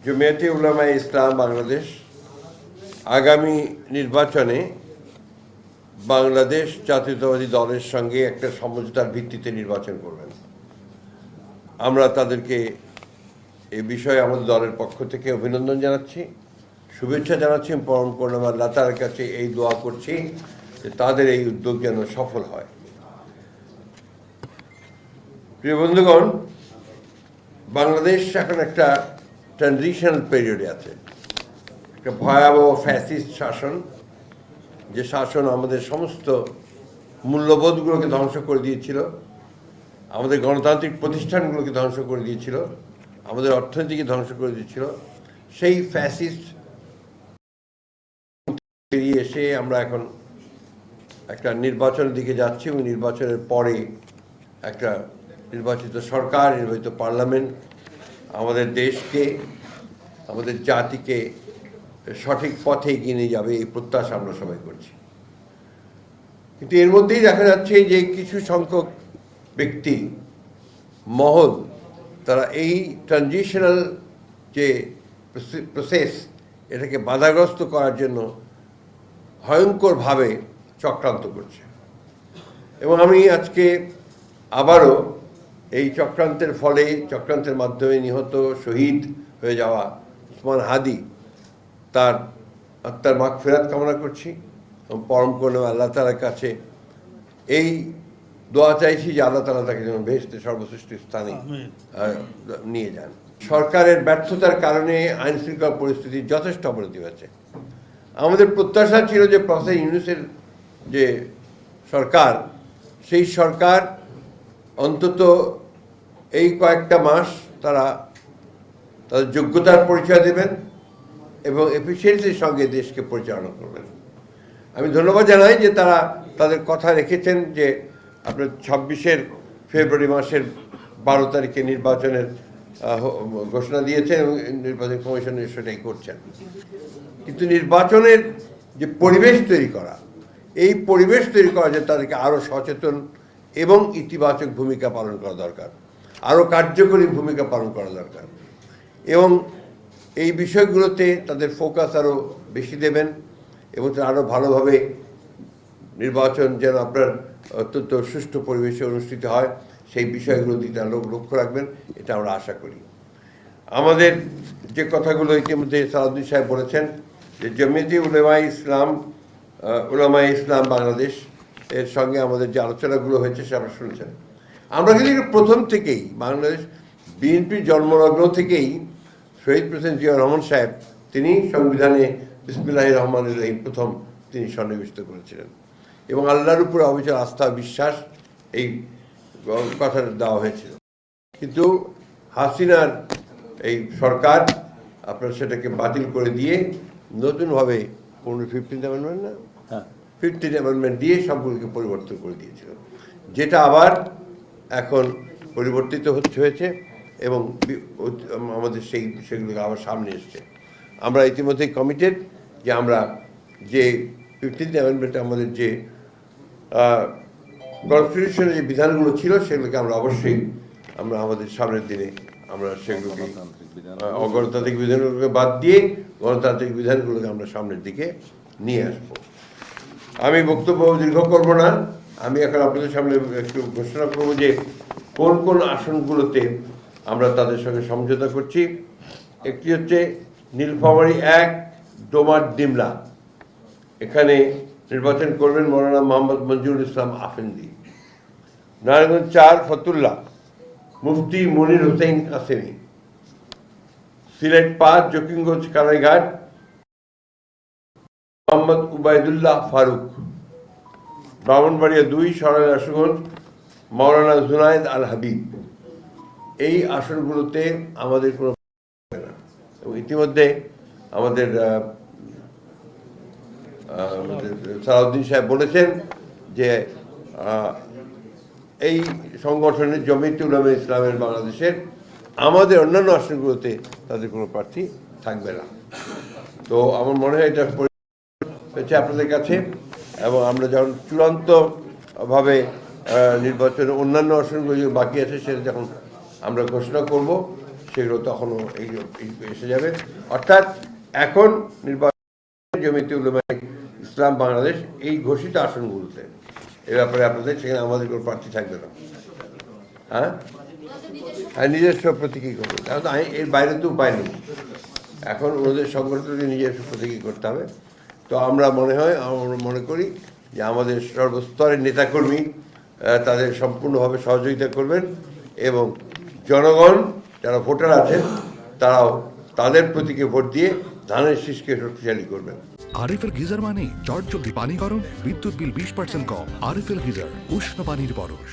জমিয়তে উলামায়ে ইসলাম বাংলাদেশ আগামী নির্বাচনে বাংলাদেশ জাতীয়তাবাদী দলের সঙ্গে একটা সমঝোতার ভিত্তিতে নির্বাচন করবেন। আমরা তাদেরকে এই বিষয়ে আমাদের দলের পক্ষ থেকে অভিনন্দন জানাচ্ছি, শুভেচ্ছা জানাচ্ছি। পরম করুণাময় আল্লাহ তাআলার কাছে এই দোয়া করছি যে তাদের এই উদ্যোগ যেন সফল হয়। প্রিয় বন্ধুগণ, বাংলাদেশ এখন একটা ট্রানজিশনাল পিরিয়ডে আছে, একটা ভয়াবহ ফ্যাসিস্ট শাসন, যে শাসন আমাদের সমস্ত মূল্যবোধগুলোকে ধ্বংস করে দিয়েছিল, আমাদের গণতান্ত্রিক প্রতিষ্ঠানগুলোকে ধ্বংস করে দিয়েছিল, আমাদের অর্থনীতিকে ধ্বংস করে দিয়েছিল। সেই ফ্যাসিস্ট বেরিয়ে এসে আমরা এখন একটা নির্বাচনের দিকে যাচ্ছি এবং নির্বাচনের পরে একটা নির্বাচিত সরকার, নির্বাচিত পার্লামেন্ট আমাদের দেশকে, আমাদের জাতিকে সঠিক পথে এগিয়ে নিয়ে যাবে, এই প্রত্যাশা আমরা সবাই করছি। কিন্তু এর মধ্যেই দেখা যাচ্ছে যে কিছু সংখ্যক ব্যক্তি মহল, তারা এই ট্রানজিশনাল যে প্রসেস, এটাকে বাধাগ্রস্ত করার জন্য ভয়ঙ্করভাবে চক্রান্ত করছে। এবং আমি আজকে আবারও এই চক্রান্তের ফলে, চক্রান্তের মাধ্যমে নিহত শহীদ হয়ে যাওয়া উসমান হাদি, তার আত্মার মাগফিরাত কামনা করছি এবং পরম করুণাময় আল্লাহ তাআলার কাছে এই দোয়া চাইছি যে আল্লাহ তাআলা তাকে যেন বেহেশতে সর্বশ্রেষ্ঠ স্থানে নিয়ে যান। সরকারের ব্যর্থতার কারণে আইন শৃঙ্খলা পরিস্থিতির যথেষ্ট অবনতি হয়েছে। আমাদের প্রত্যাশা ছিল যে প্রফেসর ইউনূসের যে সরকার, সেই সরকার অন্তত এই কয়েকটা মাস তারা তাদের যোগ্যতার পরিচয় দেবেন এবং এফিসিয়েন্সির সঙ্গে দেশকে পরিচালনা করবেন। আমি ধন্যবাদ জানাই যে তারা তাদের কথা রেখেছেন, যে আপনার 26 ফেব্রুয়ারি মাসের 12 তারিখে নির্বাচনের ঘোষণা দিয়েছেন এবং নির্বাচন কমিশন সেটাই করছেন। কিন্তু নির্বাচনের যে পরিবেশ তৈরি করা, এই পরিবেশ তৈরি করা যে তাদেরকে আরও সচেতন এবং ইতিবাচক ভূমিকা পালন করা দরকার, আরও কার্যকরী ভূমিকা পালন করা দরকার এবং এই বিষয়গুলোতে তাদের ফোকাস আরও বেশি দেবেন এবং আরও ভালোভাবে নির্বাচন যেন আপনার অত্যন্ত সুষ্ঠু পরিবেশে অনুষ্ঠিত হয়, সেই বিষয়গুলো দিকে লক্ষ্য রাখবেন, এটা আমরা আশা করি। আমাদের যে কথাগুলো ইতিমধ্যে সালাউদ্দিন সাহেব বলেছেন, যে জমিয়তে উলামায়ে ইসলাম বাংলাদেশ এর সঙ্গে আমাদের যে আলোচনাগুলো হয়েছে সে আপনারা শুনেছেন। আমরা কিন্তু প্রথম থেকেই, বাংলাদেশ বিএনপির জন্মলগ্ন থেকেই শহীদ প্রেসিডেন্ট জিয়াউর রহমান সাহেব, তিনি সংবিধানে বিসমিল্লাহির রহমানির রহিম প্রথম তিনি সন্নিবেশিত করেছিলেন এবং আল্লাহর উপরে অবিচল আস্থা বিশ্বাস এই কথাটা দেওয়া হয়েছিল। কিন্তু হাসিনার এই সরকার আপনার সেটাকে বাতিল করে দিয়ে নতুনভাবে 15th অ্যামেন্ডমেন্ট না 15th অ্যামেন্ডমেন্ট দিয়ে সবগুলোকে পরিবর্তন করে দিয়েছিল, যেটা আবার এখন পরিবর্তিত হয়েছে এবং আমাদের সেগুলো আবার সামনে এসছে। আমরা ইতিমধ্যেই কমিটেড যে আমরা যে 15th অ্যামেন্ডমেন্টে আমাদের যে কনস্টিটিউশনের যে বিধানগুলো ছিল সেগুলোকে আমরা অবশ্যই আমরা আমাদের সামনের দিনে আমরা সেগুলোকে অগণতান্ত্রিক বিধানগুলোকে বাদ দিয়ে গণতান্ত্রিক বিধানগুলোকে আমরা সামনের দিকে নিয়ে আসব। আমি বক্তব্য দীর্ঘ করব না, আমি এখন আপনাদের সামনে একটু ঘোষণা করব যে কোন কোন আসনগুলোতে আমরা তাদের সঙ্গে সমঝোতা করছি। একটি হচ্ছে নীলফামারী 1 ডোমার ডিমলা, এখানে নির্বাচন করবেন মৌলানা মোহাম্মদ মঞ্জুরুল ইসলাম আফেন্দি। নারায়ণগঞ্জ 4 ফতুল্লা মুফতি মনির হোসেন কাসেমি। সিলেট 5 জকিগঞ্জ কানাইঘাট মোহাম্মদ উবাইদুল্লাহ ফারুক। ব্রাহ্মণবাড়িয়া 2 সরাইল আশুগঞ্জ মৌলানা জুনায়েদ আল হাবিব। এই আসনগুলোতে আমাদের কোনো এবং ইতিমধ্যে আমাদের সালাউদ্দিন সাহেব বলেছেন যে এই সংগঠনের জমিয়তে উলামায়ে ইসলামের বাংলাদেশের আমাদের অন্যান্য আসনগুলোতে তাদের কোনো প্রার্থী থাকবে না। তো আমার মনে হয় এটা হয়েছে আপনাদের কাছে, এবং আমরা যখন চূড়ান্তভাবে নির্বাচনের অন্যান্য আসনগুলো বাকি আছে সেটা যখন আমরা ঘোষণা করব, সেগুলো তখনও এসে যাবে। অর্থাৎ এখন নির্বাচন জমিয়তে উলামায়ে ইসলাম বাংলাদেশ এই ঘোষিত আসনগুলোতে এ ব্যাপারে আপনাদের সেখানে আমাদের কোনো প্রার্থী থাকবে না। হ্যাঁ, আর নিজস্ব প্রতীকী করবে, কারণ এর বাইরে তো উপায় নেই। এখন ওদের সংগঠনকে নিজস্ব প্রতীকী করতে হবে। তো আমরা মনে করি যে আমাদের সর্বস্তরের নেতাকর্মী তাদের সম্পূর্ণভাবে সহযোগিতা করবেন এবং জনগণ যারা ভোটার আছেন তারাও তাদের প্রতীকে ভোট দিয়ে ধানের শীষকে শক্তিশালী করবেন। আরএফএল গিজার মানে চটজলদি পানি গরম, বিদ্যুৎ বিল 20% কম। আরএফএল গিজার, উষ্ণ পানির পরশ।